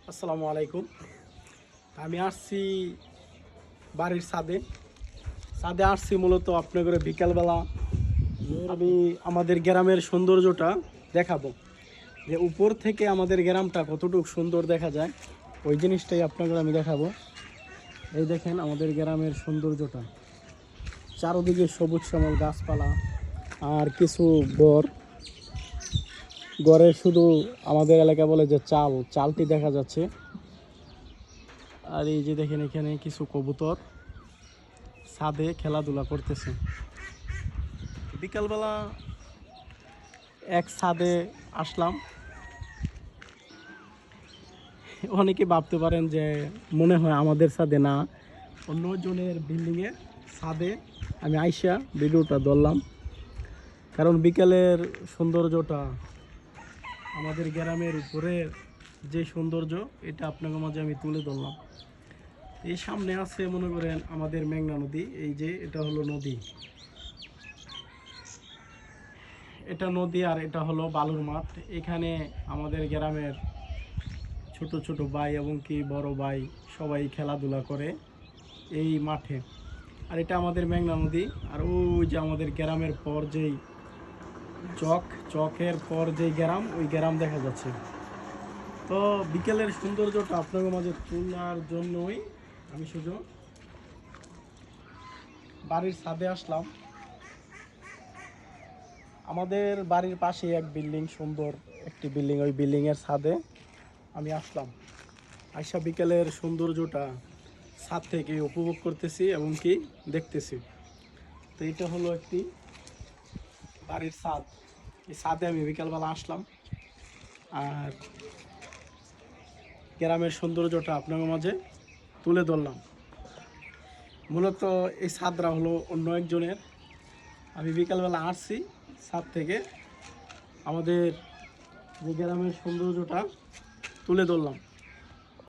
আসসালামু আলাইকুম। আমি আসছি বাড়ির ছাদে আসছি মূলত আপনাদের বিকালবেলা আমি আমাদের গ্রামের সৌন্দর্যটা দেখাবো, যে উপর থেকে আমাদের গ্রামটা কতটুকু সুন্দর দেখা যায় ওই জিনিসটাই আপনাদের আমি দেখাবো। এই দেখেন আমাদের গ্রামের সৌন্দর্যটা, চারদিকে সবুজ শ্যামল গাছপালা আর কিছু গড়ের শুধু আমাদের এলাকা বলে যে চালটি দেখা যাচ্ছে। আর এই যে দেখেন এখানে কিছু কবুতর ছাদে খেলাধুলা করতেছে। বিকালবেলা এক ছাদে আসলাম। অনেকে ভাবতে পারেন যে মনে হয় আমাদের ছাদে না, অন্য জনের বিল্ডিংয়ের ছাদে আমি আইসা ভিডিওটা ধরলাম, কারণ বিকালের সৌন্দর্যটা আমাদের গ্রামের উপরে যে সৌন্দর্য এটা আপনাদের মাঝে আমি তুলে ধরলাম। এই সামনে আছে মনে করেন আমাদের মেঘনা নদী, এই যে এটা হলো নদী, এটা নদী আর এটা হলো বালুর মাঠ। এখানে আমাদের গ্রামের ছোট ছোট ভাই এবং কি বড় ভাই সবাই খেলাধুলা করে এই মাঠে। আর এটা আমাদের মেঘনা নদী। আর ওই যে আমাদের গ্রামের পর যেই চকের পর যেই গ্রাম, ওই গ্রাম দেখা যাচ্ছে। তো বিকেলের সৌন্দর্যটা আপনাদের মাঝে তোলার জন্যই আমি শুধু বাড়ির ছাদে আসলাম। আমাদের বাড়ির পাশে এক বিল্ডিং, সুন্দর একটি বিল্ডিং, ওই বিল্ডিংয়ের ছাদে আমি আসলাম। আইসা বিকেলের সৌন্দর্যটা ছাদ থেকে উপভোগ করতেছি এবং কি দেখতেছি। তো এটা হলো একটি বাড়ির ছাদ, এই ছাদে আমি বিকালবেলা আসলাম আর গ্রামের সৌন্দর্যটা আপনাদের মাঝে তুলে ধরলাম। মূলত এই ছাদরা হলো অন্য একজনের, আমি বিকালবেলা আসছি ছাদ থেকে আমাদের যে গ্রামের সৌন্দর্যটা তুলে ধরলাম।